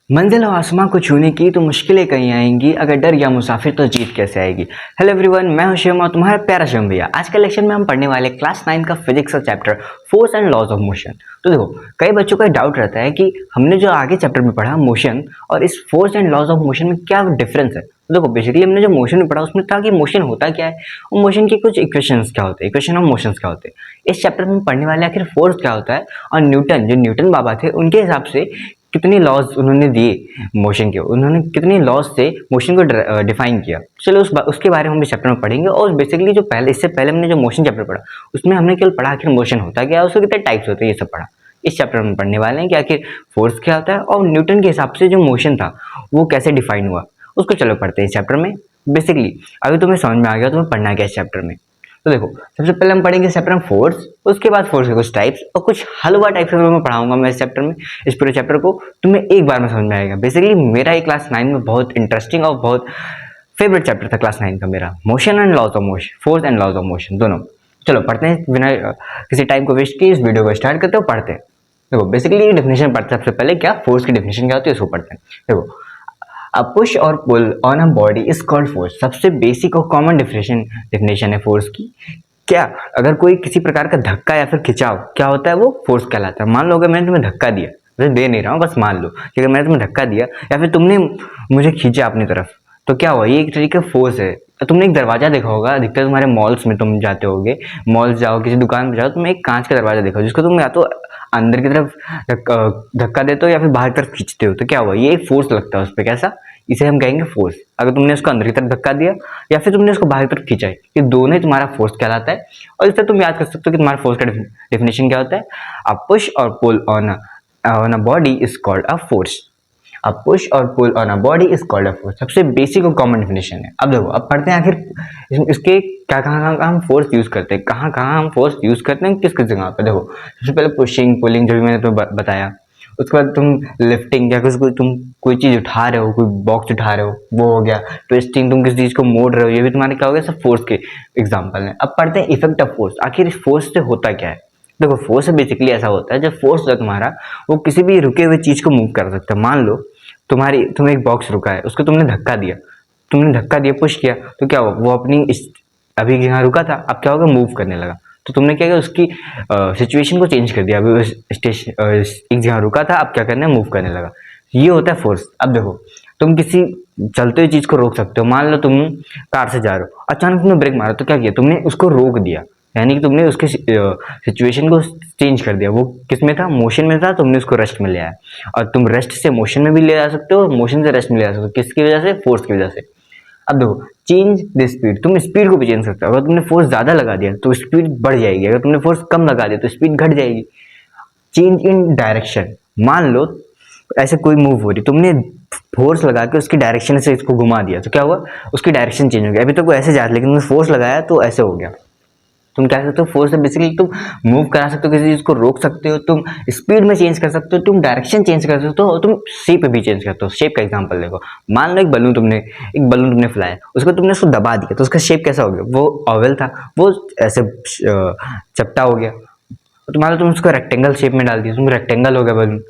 मंजिल और आसमां को छूने की तो मुश्किलें कहीं आएंगी, अगर डर या मुसाफिर तो जीत कैसे आएगी। हेलो एवरीवन, मैं हूं शिवम और तुम्हारा प्यारा शिवम भैया। आज के लेक्चर में हम पढ़ने वाले क्लास 9 का फिजिक्स का chapter force and laws of motion. तो देखो, कई बच्चों का डाउट रहता है कि हमने जो आगे चैप्टर में पढ़ा मोशन और इस force and laws of motion में क्या डिफरेंस है। तो देखो, बेसिकली हमने जो मोशन में पढ़ा उसमें था कि मोशन होता क्या है और मोशन के कुछ इक्वेशंस क्या होते हैं, इक्वेशन ऑफ मोशंस क्या होते हैं। इस चैप्टर में पढ़ने वाले आखिर फोर्स क्या होता है और न्यूटन बाबा थे उनके हिसाब से कितने लॉज उन्होंने दिए मोशन के, उन्होंने कितने लॉज से मोशन को डिफाइन किया। चलो उसके बारे में हम इस चैप्टर में पढ़ेंगे। और बेसिकली जो पहले इससे पहले हमने जो मोशन चैप्टर पढ़ा उसमें हमने केवल पढ़ा आखिर मोशन होता क्या है, उसके कितने टाइप्स होते हैं, ये सब पढ़ा। इस चैप्टर में पढ़ने वाले हैं कि आखिर फोर्स क्या होता है और न्यूटन के हिसाब से जो मोशन था वो कैसे डिफाइन हुआ, उसको चलो पढ़ते हैं इस चैप्टर में। बेसिकली अभी तुम्हें समझ में आ गया तुम्हें पढ़ना क्या इस चैप्टर में। तो देखो, सबसे पहले हम पढ़ेंगे चैप्टर में फोर्स, उसके बाद फोर्स के कुछ टाइप्स और कुछ हलवा टाइप्स में मैं पढ़ाऊंगा मैं इस चैप्टर में। इस पूरे चैप्टर को तुम्हें एक बार में समझ में आएगा। बेसिकली मेरा ये क्लास 9 में बहुत इंटरेस्टिंग और बहुत फेवरेट चैप्टर था क्लास 9 का मेरा, motion and laws of motion, force and laws of motion दोनों। चलो पढ़ते हैं बिना किसी टाइम को वेस्ट किए, इस वीडियो को स्टार्ट करते हो, पढ़ते हैं। देखो, बेसिकली डेफिनेशन पढ़ते हैं। सबसे पहले क्या फोर्स की डेफिनेशन क्या होती है उसको पढ़ते हैं। देखो, अ पुश और pull on a body is called force. सबसे बेसिक और कॉमन डेफिनेशन है फोर्स की। क्या अगर कोई किसी प्रकार का धक्का या फिर खिंचाव क्या होता है, वो फोर्स कहलाता है। मान लो अगर मैंने तुम्हें धक्का दिया, वैसे दे नहीं रहा हूँ, बस मान लो कि अगर मैंने तुम्हें धक्का दिया या फिर तुमने मुझे खींचा अपनी तरफ, तो क्या हुआ, ये एक तरीके का फोर्स है। तुमने एक दरवाजा देखा होगा, अधिकतर तुम्हारे मॉल्स में तुम जाते होगे, मॉल्स जाओ, किसी दुकान पर जाओ, तुम एक कांच का दरवाजा देखो जिसको तुम या तो अंदर की तरफ धक्का देते हो या फिर बाहर की तरफ खींचते हो, तो क्या हुआ, ये एक फोर्स लगता है उस पर। कैसा, इसे हम कहेंगे फोर्स। अगर तुमने उसको अंदर की तरफ धक्का दिया या फिर तुमने उसको बाहर की तरफ खींचा है, ये दोनों ही तुम्हारा फोर्स कहलाता है। और इससे तुम याद कर सकते हो कि तुम्हारा फोर्स का डेफिनेशन क्या होता है। अ पुश और pull on a body is called a force. A push और pull on a body is called a force, सबसे बेसिक और कॉमन डेफिनेशन है। अब देखो, अब पढ़ते हैं आखिर इसके क्या कहाँ हम फोर्स यूज करते हैं, कहाँ हम फोर्स यूज करते हैं, किस किस जगह पे। देखो, सबसे पहले पुशिंग पुलिंग जो भी मैंने तुम्हें बताया, उसके बाद तुम लिफ्टिंग या कुछ तुम कोई चीज उठा रहे हो, कोई बॉक्स उठा रहे हो, वो हो गया। ट्विस्टिंग, तुम किसी चीज को मोड़ रहे हो, ये भी तुम्हारे क्या हो गया, सब फोर्स के एग्जांपल है। अब पढ़ते हैं इफेक्ट ऑफ फोर्स। आखिर इस फोर्स से होता क्या है। देखो, फोर्स बेसिकली ऐसा होता है, जब फोर्स है तुम्हारा, वो किसी भी रुके हुए चीज को मूव कर सकता है। मान लो तुम्हें एक बॉक्स रुका है, उसको तुमने धक्का दिया, पुश किया, तो क्या हुआ, वो अपनी अभी यहाँ रुका था, अब क्या होगा, मूव करने लगा। तो तुमने क्या किया, उसकी सिचुएशन को चेंज कर दिया। अभी एक जगह रुका था, अब क्या करना है, मूव करने लगा। ये होता है फोर्स। अब देखो, तुम किसी चलते हुए चीज को रोक सकते हो। मान लो तुम कार से जा रहे हो, अचानक तुमने ब्रेक मारा, तो क्या किया, तुमने उसको रोक दिया, यानी कि तुमने उसके सिचुएशन को चेंज कर दिया। वो किस में था, मोशन में था, तुमने उसको रेस्ट में ले आया। और तुम रेस्ट से मोशन में भी ले आ सकते हो, मोशन से रेस्ट में ले आ सकते हो। किसकी वजह से, फोर्स की वजह से। अब देखो, चेंज द स्पीड, तुम स्पीड को भी चेंज सकते हो। अगर तुमने फोर्स ज्यादा लगा दिया तो स्पीड बढ़ जाएगी, अगर तुमने फोर्स कम लगा दिया तो स्पीड घट जाएगी। चेंज इन डायरेक्शन, मान लो ऐसे कोई मूव हो रही, तुमने फोर्स लगा के उसकी डायरेक्शन से इसको घुमा दिया, तो क्या हुआ, उसकी डायरेक्शन चेंज हो गया। अभी तो वो ऐसे जा रहा है, लेकिन तुमने फोर्स लगाया तो ऐसे हो गया। तुम क्या कर सकते हो, फोर्स से बेसिकली तुम मूव करा सकते हो, किसी चीज को रोक सकते हो, तुम स्पीड में चेंज कर सकते हो, तुम डायरेक्शन चेंज कर सकते हो, और तुम शेप भी चेंज करते हो। शेप का एग्जांपल देखो, मान लो एक बलून तुमने फैलाया, तुमने उसको दबा दिया, तो उसका शेप कैसा हो गया, वो ओवल था, वो ऐसे चपटा हो गया। तो मान लो तुम उसको रेक्टेंगल शेप में डाल दिया, तुम रेक्टेंगल हो गया बलून।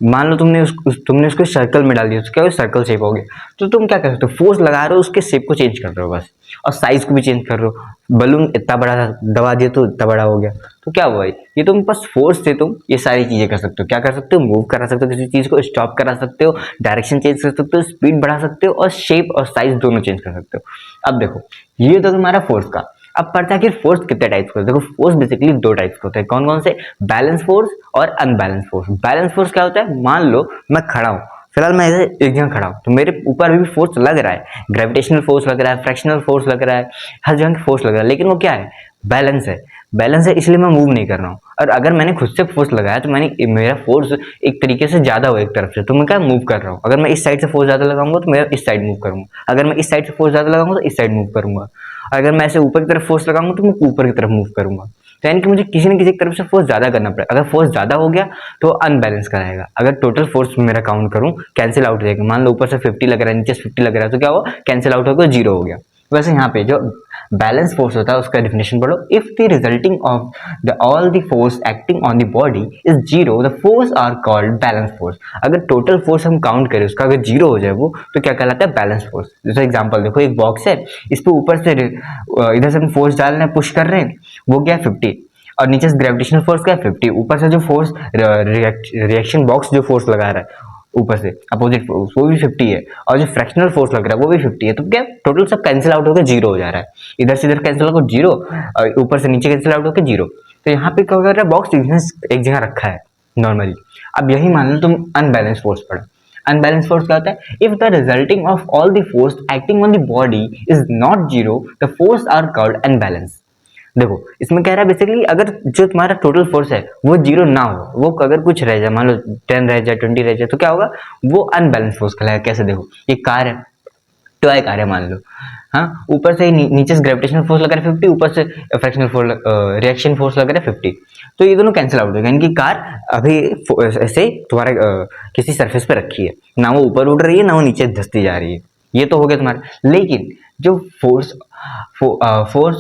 मान लो तुमने उसको सर्कल में डाल दिया, तो क्या सर्कल शेप हो गया। तो तुम क्या कर सकते हो, फोर्स लगा रहे हो, उसके शेप को चेंज कर रहे हो बस, और साइज को भी चेंज कर रहे हो। बलून इतना बड़ा था, दबा दिया तो इतना बड़ा हो गया, तो क्या हुआ, ये तुम बस फोर्स से तुम ये सारी चीजें कर सकते हो। क्या कर सकते हो, मूव करा सकते हो, किसी चीज को स्टॉप करा सकते हो, डायरेक्शन चेंज कर सकते हो, स्पीड बढ़ा सकते हो, और शेप और साइज दोनों चेंज कर सकते हो। अब देखो, ये तो तुम्हारा फोर्स का। अब पढ़ते हैं कि फोर्स कितने टाइप्स के। देखो, फोर्स बेसिकली दो टाइप्स के होते हैं। कौन कौन से, बैलेंस फोर्स और अनबैलेंस फोर्स। बैलेंस फोर्स क्या होता है, मान लो मैं खड़ा हूं, फिलहाल मैं ऐसे एक जगह खड़ा हूं, तो मेरे ऊपर भी फोर्स लग रहा है, ग्रेविटेशनल फोर्स लग रहा है, फ्रैक्शनल फोर्स लग रहा है, हर जगह फोर्स लग रहा है, लेकिन वो क्या है, बैलेंस है। बैलेंस है, इसलिए मैं मूव नहीं कर रहा हूँ। और अगर मैंने खुद से फोर्स लगाया तो मेरा फोर्स एक तरीके से ज्यादा हो एक तरफ से, तो मैं क्या मूव कर रहा हूँ। अगर मैं इस साइड से फोर्स ज्यादा लगाऊंगा तो मैं इस साइड मूव करूंगा, अगर मैं इस साइड से फोर्स ज्यादा लगाऊंगा तो इस साइड मूव करूंगा, अगर मैं ऐसे ऊपर की तरफ फोर्स लगाऊंगा तो मैं ऊपर की तरफ मूव करूंगा। तो यानी कि मुझे किसी न किसी तरफ से फोर्स ज्यादा करना पड़ेगा। अगर फोर्स ज्यादा हो गया तो अनबैलेंस कराएगा। अगर टोटल फोर्स मेरा काउंट करूं, कैंसिल आउट हो जाएगा। मान लो ऊपर से 50 लग रहा है, नीचे से 50 लग रहा है, तो क्या हुआ, कैंसिल आउट होकर 0 हो गया। वैसे यहाँ पे जो बैलेंस फोर्स होता है उसका डिफिनेशन पढ़ो, if the resulting of the all the force acting on the body is zero the force are called balance force. अगर टोटल फोर्स हम काउंट करें उसका अगर जीरो हो जाए वो तो क्या कहलाता है, बैलेंस फोर्स। जैसे एग्जांपल देखो, एक बॉक्स है, इस पे ऊपर से इधर से हम फोर्स डाल रहे हैं, पुश कर रहे हैं, वो क्या है 50, और नीचे से ग्रेविटेशनल फोर्स क्या है 50, ऊपर से जो फोर्स रिएक्शन बॉक्स जो फोर्स लगा रहा है ऊपर से अपोजिट फोर्स वो भी 50 है, और जो फ्रैक्शनल फोर्स लग रहा है वो भी 50 है, तो क्या टोटल सब कैंसिल आउट होकर जीरो हो जा रहा है, इधर से इधर कैंसिल होकर जीरो, ऊपर से नीचे कैंसिल आउट होकर जीरो। तो यहाँ पे क्या कर रहा है, बॉक्स एक जगह रखा है नॉर्मली। अब यही मान लो तुम अनबैलेंस फोर्स पढ़ो। अनबैलेंस फोर्स क्या होता है, if the resulting of all the force acting on the body is not zero the force are called unbalance. देखो इसमें कह रहा है बेसिकली अगर जो तुम्हारा टोटल फोर्स है वो जीरो ना हो, वो अगर कुछ रह जाए, मान लो 10 रह जाए, 20 रह जाए, तो क्या होगा, वो अनबैलेंस फोर्स कहलाएगा। कैसे, देखो ये कार है, टॉय कार है मान लो, हाँ, ऊपर से नीचे से ग्रेविटेशनल फोर्स लगा रहा है 50, ऊपर से फ्रैक्शनल फोर्स रिएक्शन फोर्स लगा रहा है 50, तो ये दोनों कैंसिल आउट हो गए, यानी कि कार अभी ऐसे तुम्हारे किसी सरफेस पे रखी है, ना वो ऊपर उड़ रही है ना वो नीचे धंसती जा रही है, ये तो हो गया तुम्हारा। लेकिन जो फोर्स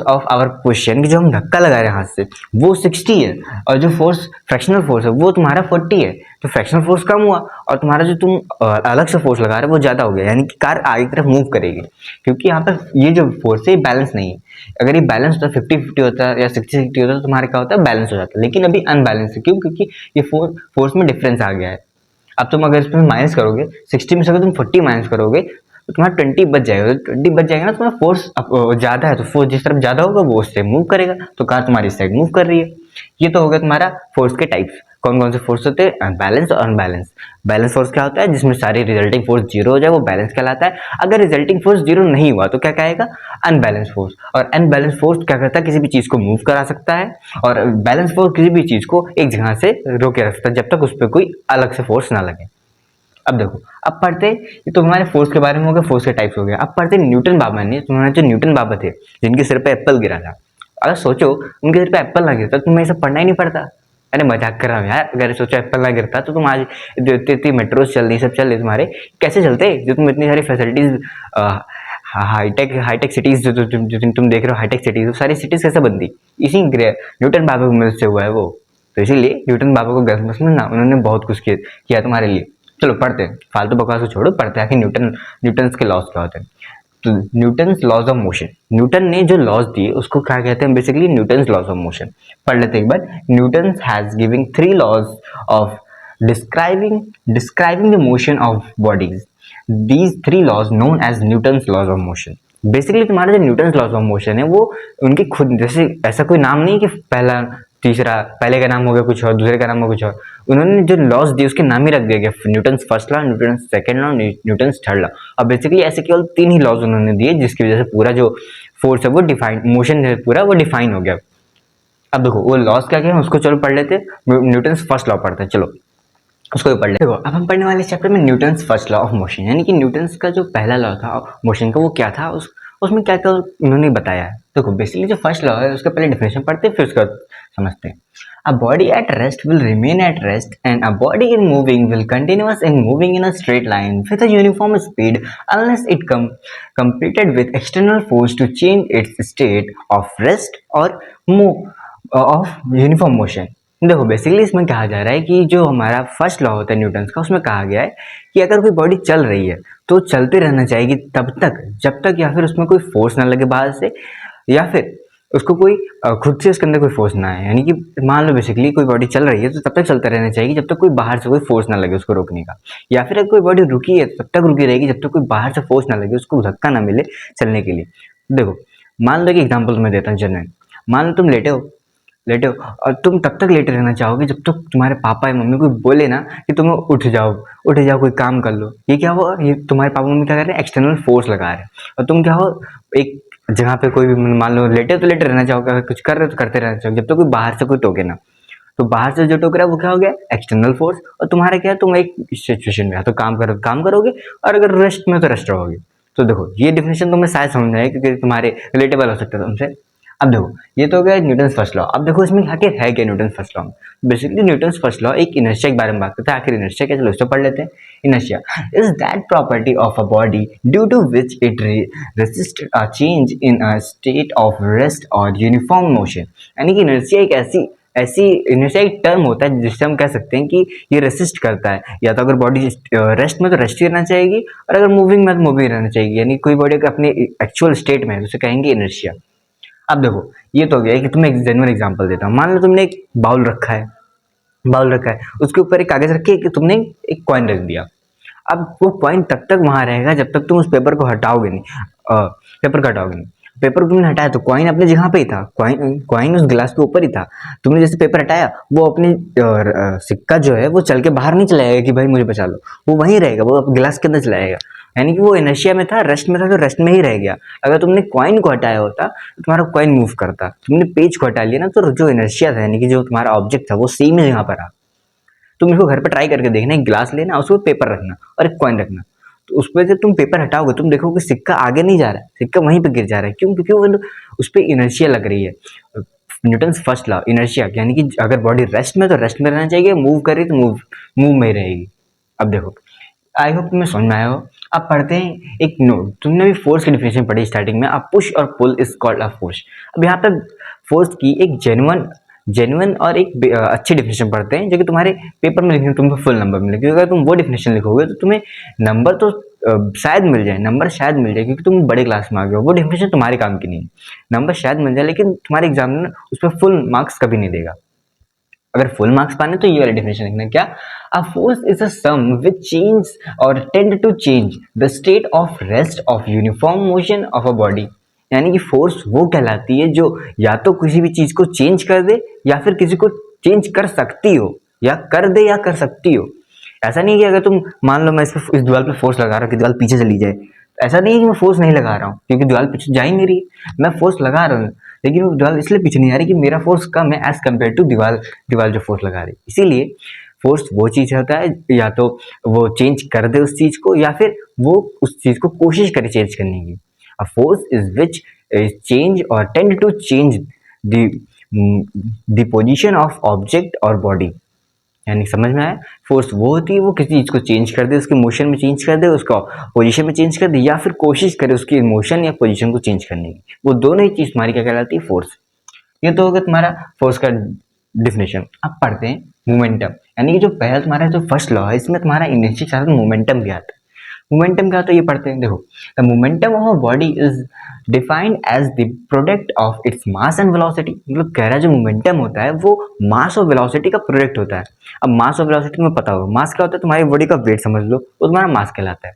ऑफ आवर क्वेश्चन, जो हम धक्का लगा रहे हैं हाथ से, वो 60 है, और जो फोर्स फ्रैक्शनल फोर्स है वो तुम्हारा 40 है, तो फ्रैक्शनल फोर्स कम हुआ और तुम्हारा जो तुम अलग से फोर्स लगा रहे हो वो ज्यादा हो गया, यानी कि कार आगे की तरफ मूव करेगी, क्योंकि यहाँ पर ये जो फोर्स है बैलेंस नहीं है। अगर ये बैलेंस होता 50-50 होता या 60-60 होता तो तुम्हारे क्या होता है, बैलेंस हो जाता, लेकिन अभी अनबैलेंस है। क्यों? क्योंकि ये फोर्स में डिफरेंस आ गया है। अब तुम अगर इसमें माइनस करोगे 60 में से अगर तुम 40 माइनस करोगे तो तुम्हारा 20 बच जाएगा, तो 20 बच जाएगा ना, तुम्हारा फोर्स ज्यादा है, तो फोर्स जिस तरफ ज्यादा होगा वो उससे मूव करेगा, तो कार तुम्हारी साइड मूव कर रही है। ये तो हो गया तुम्हारा फोर्स के टाइप्स। कौन कौन से फोर्स होते हैं, बैलेंस और अनबैलेंस। बैलेंस फोर्स क्या होता है, जिसमें सारी रिजल्टिंग फोर्स जीरो हो जाए वो बैलेंस कहलाता है। अगर रिजल्टिंग फोर्स जीरो नहीं हुआ तो क्या कहेगा, अनबैलेंस फोर्स। और अनबैलेंस फोर्स क्या करता है, किसी भी चीज को मूव करा सकता है, और बैलेंस फोर्स किसी भी चीज को एक जगह से रोके रख सकता है जब तक उस पर कोई अलग से फोर्स ना लगे। अब देखो, अब पढ़ते, ये तो हमारे फोर्स के बारे में हो गया, फोर्स के टाइप्स हो गया। अब पढ़ते न्यूटन बाबा ने, तुम्हारे जो न्यूटन बाबा थे जिनके सिर पे एप्पल गिरा था, अगर सोचो उनके सिर पे एप्पल ना गिरता तो तुम्हें ये सब पढ़ना ही नहीं पड़ता। अरे मजाक कर रहा हूँ यार, अगर सोचो एप्पल ना गिरता तो तुम आज इतनी मेट्रोज चल रही, सब चल रही, तुम्हारे कैसे चलते, जो तुम इतनी सारी फैसिलिटीज, हाईटेक सिटीज जो तुम देख रहे हो, हाईटेक सिटीज, वो सारी सिटीज कैसे बनती, इसी न्यूटन बाबा की मदद से हुआ है वो। तो इसीलिए न्यूटन बाबा को गर्म समझना, उन्होंने बहुत कुछ किया तुम्हारे लिए। चलो पढ़ते हैं, फालतू बकवास को छोड़ो, पढ़ते हैं कि न्यूटन्स के लॉज क्या होते हैं। तो Newton's laws of motion, Newton ने जो लॉज दिए उसको क्या कहते हैं, basically Newton's laws of motion. पढ़ लेते एक बार। Newton's has giving 3 laws of describing the motion of bodies. These 3 laws known as Newton's laws of motion. Basically तुम्हारा जो न्यूटन्स लॉज ऑफ मोशन है वो उनकी खुद, जैसे ऐसा कोई नाम नहीं कि पहला तीसरा, पहले का नाम हो गया कुछ और, दूसरे का नाम हो कुछ और, उन्होंने जो लॉज दिए उसके नाम ही रख दिया गया, Newton's first law, Newton's second law, Newton's third law. अब बेसिकली ऐसे केवल 3 ही लॉज उन्होंने दिए जिसकी वजह से पूरा जो फोर्स है वो डिफाइन, मोशन है पूरा वो डिफाइन हो गया। अब देखो वो लॉज क्या क्या है उसको चलो पढ़ लेते, न्यूटन्स फर्स्ट लॉ पढ़ते हैं, चलो उसको भी पढ़ लेते। देखो अब हम पढ़ने वाले चैप्टर में Newton's first law of motion, यानी कि न्यूटन्स का जो पहला लॉ था मोशन का वो क्या था, उसमें क्या क्या उन्होंने बताया है। देखो बेसिकली जो फर्स्ट लॉ है उसका पहले डेफिनेशन पढ़ते हैं फिर उसका समझते हैं। A body at rest will remain at rest, and a body in moving will continuous in moving in a straight line with a uniform speed unless it completed with external force to change its state of rest or of uniform motion। देखो basically इसमें कहा जा रहा है कि जो हमारा first law होता है न्यूटन्स का, उसमें कहा गया है कि अगर कोई बॉडी चल रही है तो चलते रहना चाहिए तब तक जब तक या फिर उसमें कोई फोर्स ना लगे बाहर से, या फिर उसको कोई खुद से उसके अंदर कोई फोर्स ना आए। यानी कि मान लो बेसिकली कोई बॉडी चल रही है तो तब तक चलता रहना चाहिए जब तक कोई बाहर से कोई फोर्स ना लगे उसको रोकने का, या फिर अगर कोई बॉडी रुकी है तो तब तक रुकी रहेगी जब तक कोई बाहर से फोर्स ना लगे, उसको धक्का ना मिले चलने के लिए। देखो मान लो कि एग्जाम्पल मैं देता हूँ जनरल, मान लो तुम लेटे हो और तुम तब तक लेटे रहना चाहोगे जब तक तुम्हारे पापा या मम्मी कोई बोले ना कि तुम्हें उठ जाओ कोई काम कर लो। ये क्या हुआ, ये तुम्हारे पापा मम्मी क्या कर रहे हैं, एक्सटर्नल फोर्स लगा रहे हैं, और तुम क्या हो, एक जहाँ पे कोई भी मान लो लेटे तो लेटे रहना चाहोगे, अगर कुछ कर रहे हो तो करते रहना चाहोगे जब तक कोई बाहर से कोई टोके ना। तो बाहर से जो टोक रहा है वो क्या हो गया, एक्सटर्नल फोर्स। और तुम्हारा क्या है, तुम एक सिचुएशन में तो काम करोगे, और अगर रेस्ट में तो रेस्ट रहोगे। तो देखो ये डिफिनेशन तुम्हें शायद समझ आए क्योंकि तुम्हारे रिलेटेबल हो सकता है तुमसे। अब देखो ये तो हो गया न्यूटन्स फर्स्ट लॉ। अब देखो इसमें आखिर है क्या न्यूटन्स फर्स्ट लॉ में। बेसिकली न्यूटन्स फर्स्ट लॉ एक इनर्शिया के बारे में बात करता है। आखिर इनर्शिया क्या, चलो इसको पढ़ लेते हैं। Inertia is that property of a body due to which it resist a change in a state of rest और यूनिफॉर्म मोशन। यानी कि इनर्शिया एक ऐसी ऐसी इनर्शिया एक टर्म होता है जिससे हम कह सकते हैं कि ये रेसिस्ट करता है। या तो अगर बॉडी रेस्ट में तो रेस्ट ही रहना चाहिए, और अगर मूविंग में तो मूविंग रहना चाहिए। यानी कोई बॉडी अपने एक्चुअल स्टेट में है तो उसे कहेंगे इनर्शिया। अब देखो ये तो हो गया कि तुम्हें एक जेन्युइन एग्जांपल देता हूँ। मान लो तुमने एक बाउल रखा है, उसके ऊपर एक कागज रख के कि तुमने एक कॉइन रख दिया। अब वो कॉइन तब तक वहां रहेगा जब तक तुम उस पेपर को हटाओगे नहीं। पेपर को हटाओगे नहीं। पेपर को तुमने हटाया तो कॉइन अपनी जगह पे ही था, कॉइन कॉइन उस गिलास के ऊपर ही था। तुमने जैसे पेपर हटाया, वो अपने सिक्का जो है वो चल के बाहर नहीं चला जाएगा कि भाई मुझे बचा लो, वो वहीं रहेगा, वो गिलास के अंदर चला जाएगा। यानी कि वो इनर्शिया में था, रेस्ट में था तो रेस्ट में ही रह गया। अगर तुमने कॉइन को हटाया होता तो तुम्हारा कॉइन मूव करता। तुमने पेज को हटा लिया ना, तो जो इनर्शिया था यानी कि जो तुम्हारा ऑब्जेक्ट था वो सेम ही जगह पर रहा। तुम इसको घर पे ट्राई करके देखना, एक गिलास लेना, उसमें पेपर रखना और एक कॉइन रखना। तो उस पर जब तुम पेपर हटाओगे तुम देखोगे सिक्का आगे नहीं जा रहा है, सिक्का वहीं पे गिर जा रहा है। क्यों? क्योंकि वो उस पर इनर्शिया लग रही है। न्यूटन्स फर्स्ट लॉ इनर्शिया, यानी कि अगर बॉडी रेस्ट में तो रेस्ट में रहना चाहिए, मूव करे तो मूव में ही रहेगी। अब देखो आई होप तुम्हें समझ में आया हो। अब पढ़ते हैं एक नोट। तुमने भी फोर्स की डिफिनेशन पढ़ी स्टार्टिंग में। अब पुश और pull is called a force. अब यहाँ पे फोर्स की एक जेन्युइन और एक अच्छी डिफिनेशन पढ़ते हैं जो कि तुम्हारे पेपर में लिखने तुमको फुल नंबर मिले। क्योंकि अगर तुम वो डिफिनेशन लिखोगे तो तुम्हें नंबर तो शायद मिल जाए, क्योंकि तुम बड़े क्लास में आ गए हो। वो डिफिनेशन तुम्हारे काम की नहीं है। नंबर शायद मिल जाए लेकिन तुम्हारे एग्जामिनर उस पर फुल मार्क्स कभी नहीं देगा। अगर फुल मार्क्स पाने तो ये वाला डेफिनेशन लिखना। क्या? A force is a sum which change और tend to change the state of rest of uniform motion of a body. यानी कि फोर्स वो कहलाती है जो या तो किसी भी चीज को चेंज कर दे या फिर किसी को चेंज कर सकती हो, या कर दे या कर सकती हो। ऐसा नहीं है कि अगर तुम मान लो मैं इस दीवार पे फोर्स लगा रहा हूँ कि दीवार पीछे चली जाए, ऐसा नहीं है कि मैं फोर्स नहीं लगा रहा हूँ क्योंकि दीवार पीछे जा ही नहीं रही। मैं फोर्स लगा रहा हूँ लेकिन वो दीवार इसलिए पीछे नहीं आ रही कि मेरा फोर्स कम है एज कम्पेयर टू दीवार जो फोर्स लगा रही। इसीलिए फोर्स वो चीज होता है या तो वो चेंज कर दे उस चीज को या फिर वो उस चीज को कोशिश करे चेंज करने की। A force is which is change और tend to change the the position of object और बॉडी। यानी समझ में आया? फोर्स वो होती है वो किसी चीज को चेंज कर दे, उसके मोशन में चेंज कर दे, उसका पोजीशन में चेंज कर दे, या फिर कोशिश करे उसकी मोशन या पोजीशन को चेंज करने की। वो दोनों ही चीज तुम्हारी क्या कहलाती है? फोर्स। ये तो होगा तुम्हारा फोर्स का डिफिनेशन। अब पढ़ते हैं मोमेंटम। यानी कि जो पहला तुम्हारा जो फर्स्ट लॉ है इसमें तुम्हारा इनर्शिया के साथ मोमेंटम भी आता है। मोमेंटम क्या होता है ये पढ़ते हैं। देखो the momentum of a body is defined as the product of its mass and velocity. मतलब कह रहा है जो मोमेंटम होता है वो मास और वेलोसिटी का प्रोडक्ट होता है। अब मास और वेलोसिटी में पता होगा मास क्या होता है, तुम्हारी बॉडी का वेट समझ लो, वो तुम्हारा मास कहलाता है।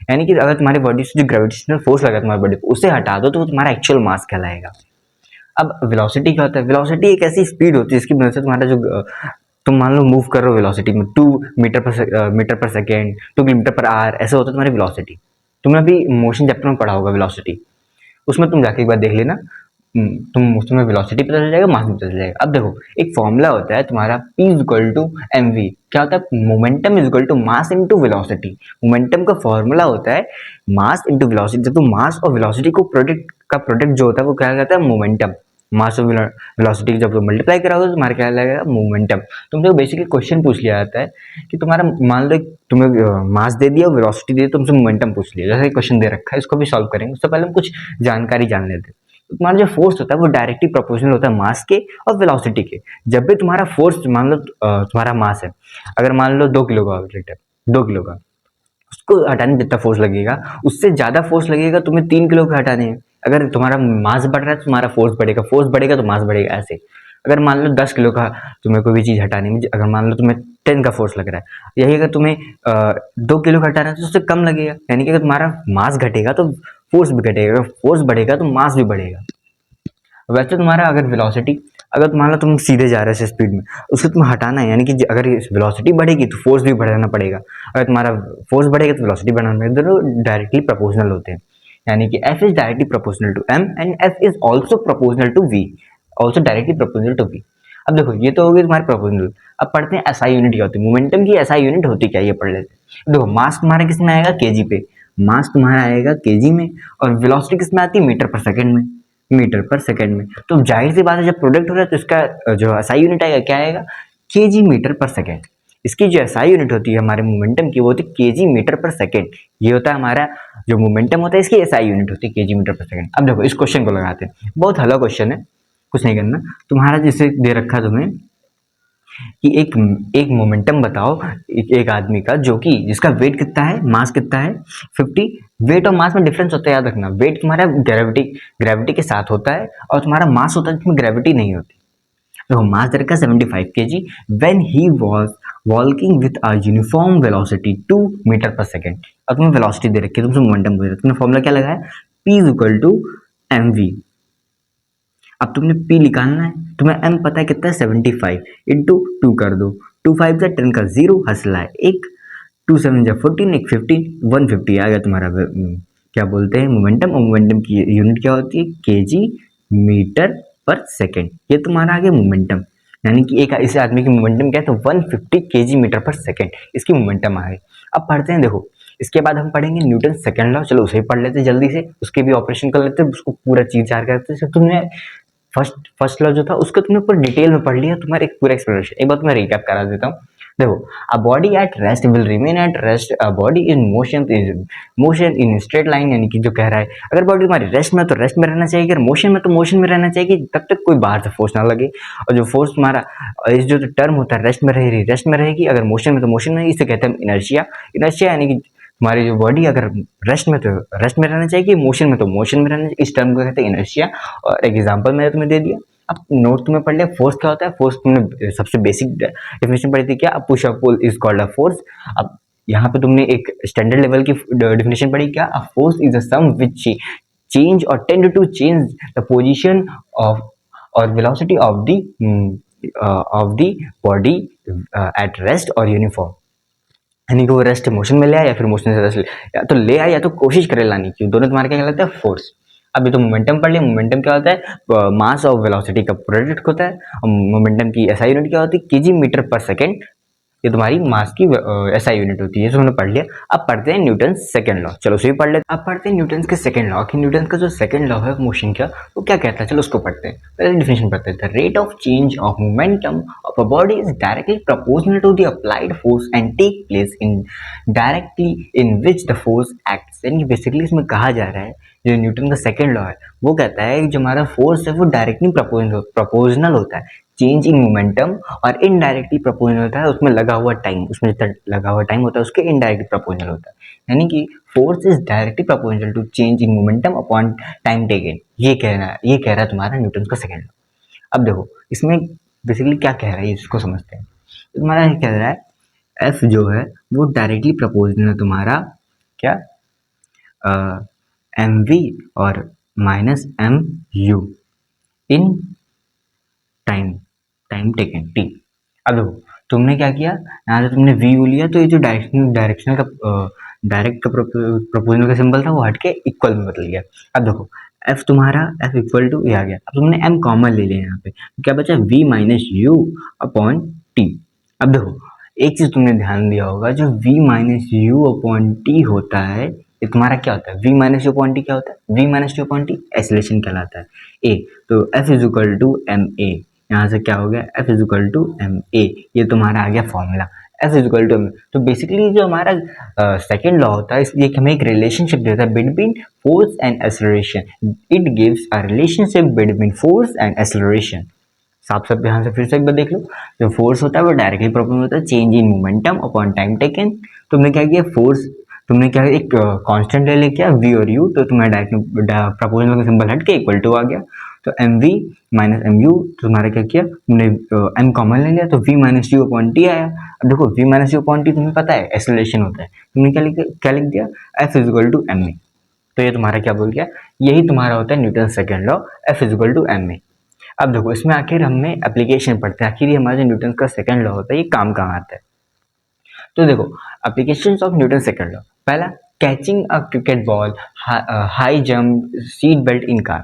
यानी कि अगर तुम्हारी बॉडी से जो ग्रेविटेशनल फोर्स लगा तुम्हारी बॉडी को उसे हटा दो तो वो तुम्हारा एक्चुअल मास कहलाएगा। अब वेलोसिटी क्या होता है? वेलोसिटी एक ऐसी स्पीड होती है जिसकी वजह से तुम्हारा जो तुम मान लो मूव कर रहे हो वेलोसिटी में 2 metre per second, 2 kilometre per hour, ऐसे होता है तुम्हारी वेलोसिटी। तुमने अभी मोशन चैप्टर में पढ़ा होगा वेलोसिटी, उसमें तुम जाके एक बार देख लेना। तुम उसमें वेलोसिटी पता चल जाएगा, मास भी पता चल जाएगा। अब देखो एक फॉर्मूला होता है तुम्हारा P इक्वल टू mv। क्या होता है? Momentum is equal to mass into velocity. Momentum का फॉर्मूला होता है मास इंटू वेलोसिटी। जब तुम मास और वेलोसिटी को प्रोडक्ट जो होता है वो क्या कहता है? मोमेंटम। मास और वेलोसिटी जब मल्टीप्लाई कराओगे तो तुम्हारा क्या लगेगा? मोमेंटम। तुमसे बेसिकली क्वेश्चन पूछ लिया जाता है कि तुम्हारा मान लो तुम्हें मास दे दिया, वेलोसिटी दे दी, तुमसे मोमेंटम पूछ लिया। जैसे क्वेश्चन दे रखा है इसको भी सॉल्व करेंगे, उससे पहले हम कुछ जानकारी जान लेते हैं। तो तुम्हारा जो फोर्स होता है वो डायरेक्टली प्रोपोर्शनल होता है मास के और वेलोसिटी के। जब भी तुम्हारा फोर्स मान लो तुम्हारा मास है, अगर मान लो 2 किलो का ऑब्जेक्ट है, 2 किलो का, उसको हटाने में जितना फोर्स लगेगा उससे ज्यादा फोर्स लगेगा तुम्हें 3 किलो का हटाने में। अगर तुम्हारा मास बढ़ रहा है तो तुम्हारा फोर्स बढ़ेगा तो मास बढ़ेगा। ऐसे अगर मान लो 10 किलो का तुम्हें कोई भी चीज हटाने में, अगर मान लो तुम्हें 10 का फोर्स लग रहा है, यही अगर तुम्हें 2 किलो का हटाना है तो उससे कम लगेगा। यानी कि अगर तुम्हारा मास घटेगा तो फोर्स भी घटेगा, अगर फोर्स बढ़ेगा तो मास भी बढ़ेगा। वैसे तुम्हारा अगर वेलोसिटी, अगर मान लो तुम सीधे जा रहे हो स्पीड में, उसको तुम्हें हटाना है, यानी कि अगर वेलोसिटी बढ़ेगी तो फोर्स भी बढ़ाना पड़ेगा। अगर तुम्हारा फोर्स बढ़ेगा तो वेलोसिटी बढ़ाना पड़ेगा। दोनों डायरेक्टली प्रोपोर्शनल होते हैं। यानी कि F is directly proportional to M and F is also proportional to V, also directly proportional to V। अब देखो ये तो हो गई तुम्हारे प्रोपोर्शनल। अब पढ़ते हैं SI यूनिट क्या होती है। मोमेंटम की SI यूनिट होती क्या, ये पढ़ लेते हैं। देखो मास तुम्हारा किस में आएगा? केजी पे। मास तुम्हारा आएगा केजी में, और वेलोसिटी किस में आती है? मीटर पर सेकंड में। मीटर पर सेकेंड में। तो जाहिर सी बात है जब प्रोडक्ट हो रहा है तो इसका जो एसआई यूनिट आएगा क्या आएगा, केजी मीटर पर सेकेंड। इसकी जो एसआई यूनिट होती है हमारे मोमेंटम की वो होती है केजी मीटर पर सेकेंड। ये होता है हमारा जो मोमेंटम होता है इसकी एसआई यूनिट होती है केजी मीटर पर सेकेंड। अब देखो इस क्वेश्चन को लगाते हैं, बहुत हल्का क्वेश्चन है, कुछ नहीं करना। तुम्हारा जैसे दे रखा तुम्हें कि एक मोमेंटम बताओ एक आदमी का जो कि जिसका वेट कितना है, मास कितना है 50। वेट और मास में डिफरेंस होता है, याद रखना। वेट तुम्हारा ग्रेविटी के साथ होता है और तुम्हारा मास होता है जिसमें ग्रेविटी नहीं होती। तो मास दे रखा 75 kg when he was walking with a uniform velocity 2 metre per second. अब तुम्हें वेलोसिटी दे रखी है, तुमसे मोमेंटम दे रखा है, तुमने फॉर्मूला क्या लगाया, p is equal to mv। अब तुमने p निकालना है, तुम्हें m पता है कितना है 75 इंटू 2 कर दो, 2 5 जा 10 का 0 हंसला है एक, 2 7 जा 14 एक 15 150 आ गया तुम्हारा क्या बोलते हैं मोमेंटम। और मोमेंटम की यूनिट क्या होती है केजी मीटर पर सेकेंड। ये तुम्हारा आ गया मोमेंटम, यानी कि एक इस आदमी की मोमेंटम क्या है तो 150 केजी मीटर पर सेकेंड इसकी मोमेंटम आ गई। अब पढ़ते हैं, देखो इसके बाद हम पढ़ेंगे न्यूटन सेकंड लॉ। चलो उसे ही पढ़ लेते जल्दी से, उसके भी ऑपरेशन कर लेते, उसको पूरा चीज चार करते हैं। तुमने फर्स्ट लॉ जो था उसको तुमने पूरा डिटेल में पढ़ लिया, तुम्हारा एक पूरा एक्सप्लेनेशन। एक बार मैं रिकैप करा देता हूँ। देखो a body at rest will remain at rest, a body in motion in straight line. यानी कि जो कह रहा है अगर बॉडी तुम्हारी रेस्ट में तो रेस्ट में रहना चाहिए, अगर मोशन में तो मोशन में रहना चाहिए, तब तक कोई बाहर से फोर्स ना लगे। और जो फोर्स तुम्हारा इस जो टर्म होता है रेस्ट में रहेगी, रेस्ट में रहेगी, अगर मोशन में तो मोशन में, इसे कहते हैं इनर्शिया। इनर्शिया यानी कि तुम्हारी जो बॉडी अगर रेस्ट में तो रेस्ट में रहना चाहिए, मोशन में तो मोशन में रहना चाहिए, इस टर्म को कहते हैं इनर्शिया। और एक एग्जांपल मैंने तुम्हें दे दिया। अब नोट तुम्हें पढ़ लिया फोर्स क्या होता है। फोर्स तुमने सबसे बेसिक डेफिनेशन पढ़ी थी क्या, push up pull is called a force. अब यहाँ पे तुमने एक स्टैंडर्ड लेवल की डेफिनेशन पढ़ी क्या, a force is a sum which change और tend to change the position of और velocity of the body at rest और यूनिफॉर्म। यानी कि वो रेस्ट मोशन में ले आया या फिर मोशन से रेस्ट या तो ले आया या तो कोशिश करे लाने की, दोनों तुम्हारे क्या कहलाते हैं फोर्स। अभी तो मोमेंटम पढ़ लिया। मोमेंटम क्या होता है, मास और वेलोसिटी का प्रोडक्ट होता है। मोमेंटम की एसआई यूनिट क्या होती है, केजी मीटर पर सेकेंड। ये तुम्हारी मास की एसआई यूनिट होती है, तुमने पढ़ लिया। अब पढ़ते हैं न्यूटन सेकंड लॉ। चलो उसे भी पढ़ लेते। अब पढ़ते हैं न्यूटन के सेकंड लॉ कि न्यूटन का जो सेकंड लॉ है मोशन का वो क्या कहता है। चलो उसको पढ़ते हैं, पहले डिफिनेशन पढ़ते हैं। The rate of change of momentum of a body is directly proportional to the applied force and take place in directly in which the force acts. यानी बेसिकली इसमें कहा जा रहा है जो न्यूटन का सेकंड लॉ है वो कहता है कि जो हमारा फोर्स है वो डायरेक्टली प्रोपोर्शनल होता है चेंज इन मोमेंटम, और इनडायरेक्टली प्रोपोर्शनल होता है उसमें लगा हुआ टाइम, उसमें जितना लगा हुआ टाइम होता है उसके इनडायरेक्टली प्रोपोर्शनल होता है। यानी कि force is directly proportional to change in momentum upon time taken. ये कह रहा है तुम्हारा न्यूटन का सेकंड लॉ। अब देखो इसमें बेसिकली क्या कह रहा है इसको समझते हैं। तो तुम्हारा ये कह रहा है एफ जो है वो डायरेक्टली प्रोपोर्शनल है तुम्हारा क्या, एम वी और minus m u in time taken t. अब देखो तुमने क्या किया, यहाँ से तुमने वी यू लिया तो ये जो डायरेक्शनल का डायरेक्ट का प्रोपोर्शनल का सिंबल था वो हट के इक्वल में बदल गया। अब देखो एफ तुम्हारा एफ इक्वल टू ये आ गया। अब तुमने एम कॉमन ले लिया यहाँ पे, क्या बचा v minus u upon t. अब देखो एक चीज तुमने ध्यान दिया होगा, जो v minus u upon t होता है ये तुम्हारा क्या होता है, v minus u upon t क्या होता है, v minus u upon t acceleration कहलाता है ए। तो f is equal to m a, यहाँ से क्या हो गया f is equal to m a, ये तुम्हारा आ गया formula f is equal to m. तो बेसिकली जो हमारा सेकेंड लॉ होता है इसलिए हमें एक रिलेशनशिप देता है between force and acceleration. It gives a relationship between force and acceleration. साफ साफ ध्यान से फिर से एक बार देख लो, जो फोर्स होता है वो डायरेक्टली प्रोपोर्शनल होता है change in momentum upon time taken. तुमने क्या किया, फोर्स तुमने क्या एक कांस्टेंट ले लिया v और u, तो तुम्हारा डायरेक्ट प्रोपोर्शनल का सिंबल हट के इक्वल टू आ गया। तो m v minus m u, तुम्हारा क्या किया तुमने एम कॉमन ले लिया तो v minus u upon T आया। अब देखो v minus u upon T तुम्हें पता है एक्सेलरेशन होता है, तुमने क्या लिख दिया f is equal to m a. तो ये तुम्हारा क्या बोल गया, यही तुम्हारा होता है Newton second law f is equal to m a. अब देखो इसमें आखिर हमने एप्लीकेशन पढ़ते हैं, आखिर ये हमारा जो न्यूटन का सेकंड लॉ होता है ये काम कहाँ आता है। तो देखो applications of Newton second law, पहला catching a cricket ball, high jump, seat belt in car.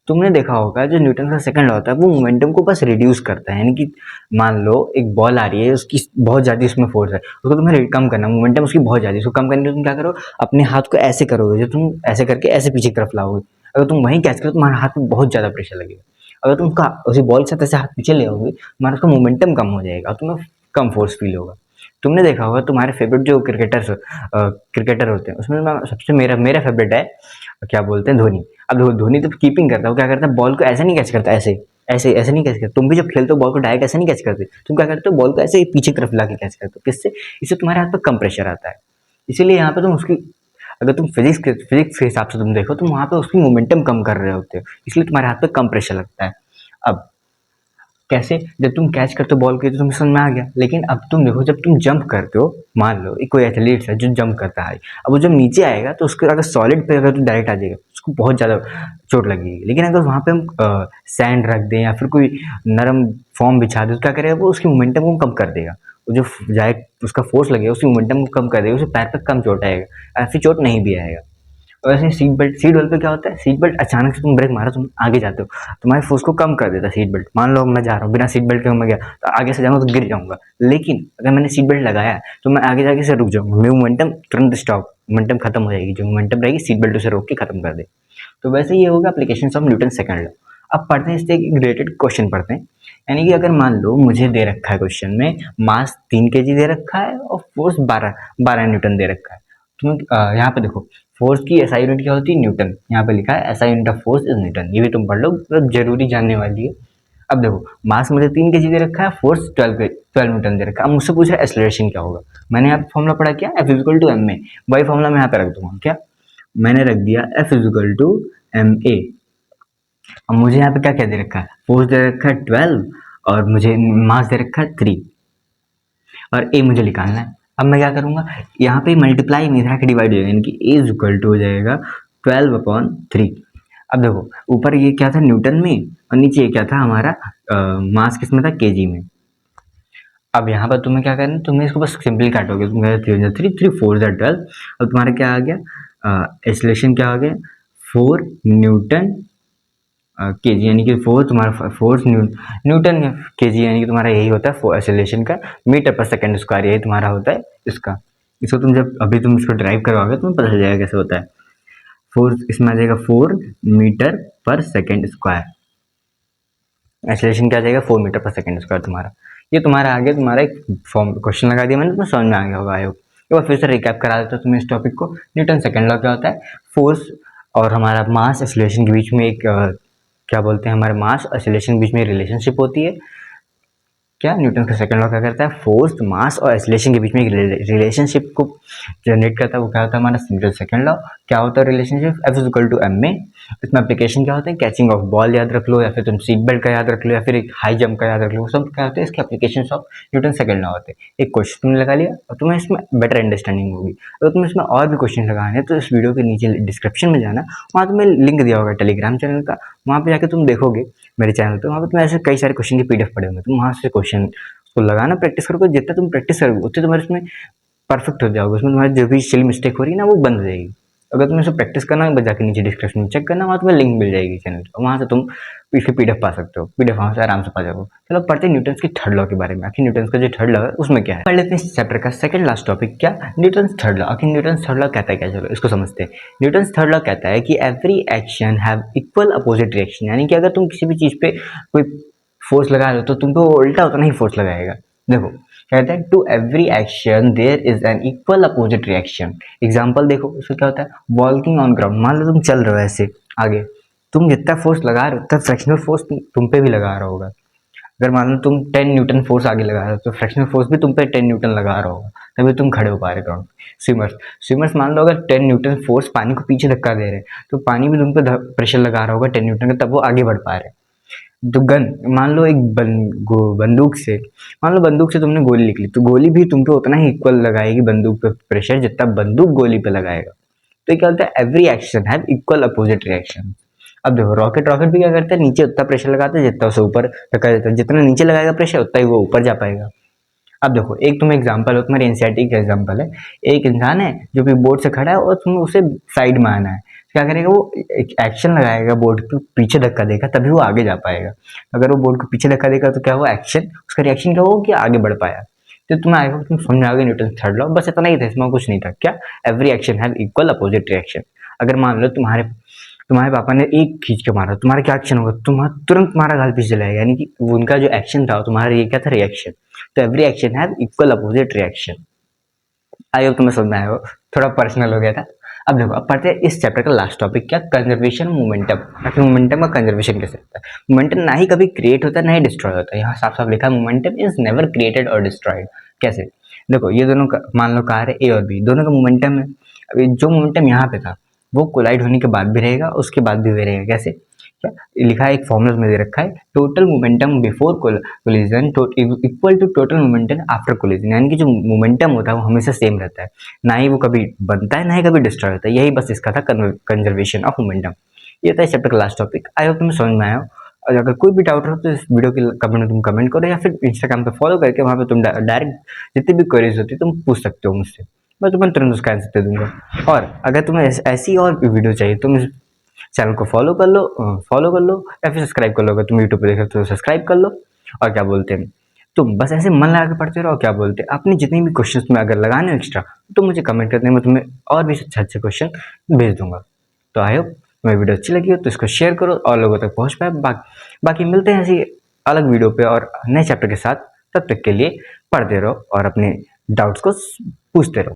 तुमने देखा होगा जो न्यूटन का सेकंड लॉ होता है वो मोमेंटम को बस रिड्यूस करता है। यानी कि मान लो एक बॉल आ रही है, उसकी बहुत ज़्यादा उसमें फोर्स है, उसको तुम्हें कम करना, मोमेंटम उसकी बहुत ज़्यादा, उसको कम करने के लिए तुम क्या करो, अपने हाथ को ऐसे करोगे, जो तुम ऐसे करके ऐसे पीछे की तरफ लाओगे, अगर तुम वहीं कैच करो तुम्हारे हाथ में बहुत ज़्यादा प्रेशर लगेगा। अगर तुम उसका उसी बॉल के साथ ऐसे हाथ पीछे ले आओगे तुम्हारा उसका मोमेंटम कम हो जाएगा और तुम्हें कम फोर्स फील होगा। तुमने देखा होगा तुम्हारे फेवरेट जो क्रिकेटर होते हैं उसमें सबसे मेरा मेरा फेवरेट है, क्या बोलते हैं, धोनी। अब देखो धोनी तो कीपिंग करता है, वो क्या करता है बॉल को ऐसे नहीं कैच करता, ऐसे ऐसे ऐसे नहीं कैच करता। तुम भी जब खेलते हो बॉल को डायरेक्ट ऐसे नहीं कैच करते, तुम क्या करते हो बॉल को ऐसे ही पीछे की तरफ ला के कैच करते हो। किससे? इससे तुम्हारे हाथ पर कम प्रेशर आता है। इसीलिए यहाँ पे तुम उसकी, अगर तुम फिजिक्स के हिसाब से तुम देखो तुम वहाँ पे उसकी मोमेंटम कम कर रहे होते हो, इसलिए तुम्हारे हाथ पे कम प्रेशर लगता है। अब कैसे? जब तुम कैच करते हो बॉल को तो तुम्हें समझ में आ गया, लेकिन अब तुम देखो जब तुम जंप करते हो, मान लो एक कोई एथलीट है जो जंप करता है, अब वो जब नीचे आएगा तो उसको अगर सॉलिड पे अगर तो डायरेक्ट आ जाएगा उसको बहुत ज़्यादा चोट लगेगी। लेकिन अगर वहाँ पे हम सैंड रख दें या फिर कोई नरम फॉर्म बिछा दें तो क्या करेगा वो उसकी मोमेंटम को कम कर देगा। वो जो जाए उसका फोर्स लगेगा उसकी मोमेंटम को कम कर देगा, उसे पैर पे कम चोट आएगा, ऐसी चोट नहीं भी आएगा। और ऐसे सीट बेल्ट पे क्या होता है, सीट बेल्ट अचानक से तुम ब्रेक मारो तुम आगे जाते हो, तुम्हारी फोर्स को कम कर देता है सीट बेल्ट। मान लो मैं जा रहा हूँ बिना सीट बेल्ट के मैं गया तो आगे से जाऊंगा तो गिर जाऊंगा, लेकिन अगर मैंने सीट बेल्ट लगाया है तो मैं आगे जाके से रुक जाऊंगा, मेरी मोमेंटम तुरंत स्टॉप, मोमेंटम खत्म हो जाएगी, जो मोमेंटम रहेगी सीट बेल्ट उसे रोक के खत्म कर दे। तो वैसे ये होगा application of Newton second law. अब पढ़ते हैं इससे एक रिलेटेड क्वेश्चन पढ़ते हैं। यानी कि अगर मान लो मुझे दे रखा है क्वेश्चन में मास 3 kg दे रखा है और फोर्स 12 न्यूटन दे रखा है। तुम यहाँ पे देखो फोर्स की एसआई यूनिट क्या होती है, न्यूटन। यहाँ पे लिखा है SI unit of force is Newton, ये भी तुम पढ़ लो, मतलब जरूरी जानने वाली है। अब देखो मास मुझे 3 kg दे रखा है, फोर्स 12 न्यूटन दे रखा है। अब मुझसे पूछा है एक्सेलरेशन क्या होगा। मैंने यहाँ पे फॉर्मूला पढ़ा क्या, f equal to m a. वही फॉर्मूला मैं यहाँ पे रख दूंगा, क्या मैंने रख दिया f equal to m a. अब मुझे यहाँ पे क्या क्या दे रखा है, फोर्स दे रखा है 12 और मुझे मास दे रखा है 3 और ए मुझे निकालना है। अब मैं क्या करूंगा, यहाँ पे मल्टीप्लाई नहीं था कि डिवाइड हो जाएगा, यानी कि ए इज इक्वल टू हो जाएगा 12/3। अब देखो ऊपर ये क्या था न्यूटन में और नीचे ये क्या था हमारा मास किस में था, केजी में। अब यहाँ पर तुम्हें क्या करना है, तुम्हें इसको बस सिंपली काटोगे, तुम कहोगे 3 3 4 12। अब तुम्हारा क्या आ गया, एक्सेलरेशन क्या आ गया 4 न्यूटन केजी, यानी कि फोर्स तुम्हारा फोर्स न्यूटन केजी, यानी कि तुम्हारा यही होता है एक्सेलरेशन का मीटर पर सेकंड स्क्वायर, यही तुम्हारा होता है इसका। इसको तुम जब अभी तुम इसको ड्राइव करवाओगे तुम्हें पता चल जाएगा कैसे होता है। फोर्स इसमें आ जाएगा 4 मीटर पर सेकंड स्क्वायर, एक्सेलरेशन क्या आ जाएगा 4 मीटर पर सेकंड स्क्वायर तुम्हारा। ये तुम्हारा आ गया, तुम्हारा एक फॉर्म क्वेश्चन लगा दिया मैंने, तुम्हें समझ में आ गया होगा आई होप। एक बार फिर से रिकैप करा देता हूँ तुम्हें इस टॉपिक को। न्यूटन सेकंड लॉ क्या होता है, फोर्स और हमारा मास एक्सेलरेशन के बीच में एक क्या बोलते हैं, हमारे मास एक्सेलरेशन के बीच में रिलेशनशिप होती है। क्या न्यूटन का सेकंड लॉ क्या करता है, फोर्स मास और एक्सेलरेशन के बीच में एक रिलेशनशिप को जनरेट करता है, वो क्या होता है हमारा न्यूटन सेकंड लॉ। क्या होता है relationship, f is equal to m a. इसमें एप्लीकेशन क्या होते हैं, कैचिंग ऑफ बॉल याद रख लो या फिर तुम सीट बेल्ट का याद रख लो या फिर एक हाई जंप का याद रख लो, सब क्या होते हैं इसके application of Newton second law होते हैं। एक क्वेश्चन तुमने लगा लिया और तुम्हें इसमें बेटर अंडरस्टैंडिंग होगी। अगर तुम्हें इसमें और भी क्वेश्चन लगाने हैं तो इस वीडियो के नीचे डिस्क्रिप्शन में जाना, वहाँ तुम्हें लिंक दिया होगा टेलीग्राम चैनल का, वहाँ पे जाकर तुम देखोगे मेरे चैनल पे, वहाँ पे तुम्हें ऐसे कई सारे क्वेश्चन के पीडीएफ पड़े होंगे, तुम वहाँ से क्वेश्चन उसको लगाना, प्रैक्टिस करोगे, जितना तुम प्रैक्टिस करोगे उतने तुम्हारे उसमें परफेक्ट हो जाओगे, उसमें तुम्हारी जो भी सिली मिस्टेक हो रही है ना वो बंद हो जाएगी। अगर तुम्हें इसको प्रैक्टिस करना है बस जाके नीचे डिस्क्रिप्शन में चेक करना, वहाँ तुम्हें लिंक मिल जाएगी चैनल की, वहाँ से तुम इसके पीडीएफ पा सकते हो, पीडीएफ वहाँ से आराम से पा जाओगे। चलो पढ़ते हैं न्यूटन की थर्ड लॉ के बारे में, आखिर न्यूटन का जो थर्ड लॉ है उसमें क्या है। पढ़ लेते हैं इस चैप्टर का सेकंड लास्ट टॉपिक, क्या न्यूटन थर्ड लॉ। आखिर न्यूटन थर्ड लॉ कहता है क्या, चलो इसको समझते हैं। न्यूटन थर्ड लॉ कहता है कि every action have equal opposite reaction, यानी कि अगर तुम किसी भी चीज पे कोई फोर्स लगा रहे हो तो तुमको उल्टा उतना ही फोर्स लगाएगा। देखो कहते हैं to every action there is an equal opposite reaction. Example देखो इसमें क्या होता है, वॉकिंग ऑन ग्राउंड, मान लो तुम चल रहे हो ऐसे आगे, तुम जितना फोर्स लगा रहे हो उतना फ्रैक्शनल फोर्स तुम पे भी लगा रहा होगा। अगर मान लो तुम 10 न्यूटन फोर्स आगे लगा रहे हो तो फ्रैक्शनल फोर्स भी तुम पे 10 न्यूटन लगा रहा होगा, तभी तुम खड़े हो पा रहे ग्राउंड। स्विमर्स मान लो अगर 10 न्यूटन फोर्स पानी को पीछे धक्का दे रहे हैं तो पानी भी तुम पे प्रेशर लगा रहा होगा 10 न्यूटन का, तब वो आगे बढ़ पा रहे हैं। तो गन, मान लो एक बंदूक से तुमने गोली निकली तो गोली भी तुम पे उतना ही इक्वल लगाएगी बंदूक पे प्रेशर जितना बंदूक गोली पे लगाएगा। तो क्या होता है, every action have equal opposite reaction. अब देखो रॉकेट भी क्या करता है, नीचे उतना प्रेशर लगाता है जितना उसे ऊपर धक्का देता है, जितना नीचे लगाएगा प्रेशर उतना ही वो ऊपर जा पाएगा। अब देखो एक तुम एग्जांपल हो, तुम्हारी एनसीईआरटी का एग्जांपल है, एक इंसान है जो कि बोर्ड से खड़ा है और तुम्हें उसे साइड में आना है, क्या करेगा वो एक एक्शन लगाएगा, बोर्ड को पीछे धक्का देगा तभी वो आगे जा पाएगा। अगर वो बोर्ड को पीछे धक्का देगा तो क्या हुआ, एक्शन, उसका रिएक्शन क्या होगा कि आगे बढ़ पाया। तो तुम्हें आई होप तुम समझ आओगे न्यूटन थर्ड लॉ, बस इतना ही था, इसमें कुछ नहीं था। क्या, every action have equal opposite reaction. अगर मान लो तुम्हारे तुम्हारे पापा ने एक खींच के मारा, तुम्हारा क्या एक्शन होगा? तुम्हारा तुरंत तुम्हारा गाल पीछे चलाएगा, यानी कि वो उनका जो एक्शन था तुम्हारा ये क्या था, रिएक्शन। तो every action have equal opposite reaction. I hope तुम्हें समझ में आया हो, थोड़ा पर्सनल हो गया था। अब देखो, अब पढ़ते हैं इस चैप्टर का लास्ट टॉपिक, क्या, कंजर्वेशन मोमेंटम। आखिर मोमेंटम का कंजर्वेशन कैसे होता है? मोमेंटम ना ही कभी क्रिएट होता है ना ही डिस्ट्रॉय होता है। यहाँ साफ साफ लिखा है, मोमेंटम इज नेवर क्रिएटेड और डिस्ट्रॉयड। कैसे? देखो, ये दोनों का मान लो कार है ए और बी, दोनों का मोमेंटम है। अभी जो मोमेंटम यहाँ पे था वो कोलाइड होने के बाद भी रहेगा, उसके बाद भी रहेगा। कैसे? क्या लिखा है, एक फॉर्मूला में दे रखा है, total momentum before collision equal to total momentum after collision. यानी कि जो मोमेंटम होता है वो हमेशा सेम रहता है, ना ही वो कभी बनता है ना ही कभी डिस्ट्रॉय होता है। यही बस इसका था, कंजर्वेशन ऑफ मोमेंटम। ये था इस चैप्टर का लास्ट टॉपिक। आई होप तुम्हें समझ में आया हो। और अगर कोई भी डाउट हो तो इस वीडियो के कमेंट में तुम कमेंट करो, या फिर इंस्टाग्राम पे फॉलो करके वहाँ पे तुम डायरेक्ट जितनी भी क्वेरीज होती है तुम पूछ सकते हो मुझसे, मैं तुम्हें तुरंत उसका आंसर दे दूंगा। और अगर तुम्हें ऐसी और वीडियो चाहिए तुम चैनल को फॉलो कर लो, या फिर सब्सक्राइब कर लो। अगर तुम यूट्यूब पे देख रहे हो तो सब्सक्राइब कर लो। और क्या बोलते हैं, तुम बस ऐसे मन लगा के पढ़ते रहो। क्या बोलते हैं, अपनी जितनी भी क्वेश्चन तुम्हें अगर लगाने हो एक्स्ट्रा, तो मुझे कमेंट करने में तुम्हें और भी अच्छे अच्छे क्वेश्चन भेज दूंगा। तो आई होप तुम्हें वीडियो अच्छी लगी हो तो इसको शेयर करो और लोगों तक पहुंच पाए। बाकी मिलते हैं ऐसी अलग वीडियो पे और नए चैप्टर के साथ। तब तक के लिए पढ़ते रहो और अपने डाउट्स को पूछते रहो।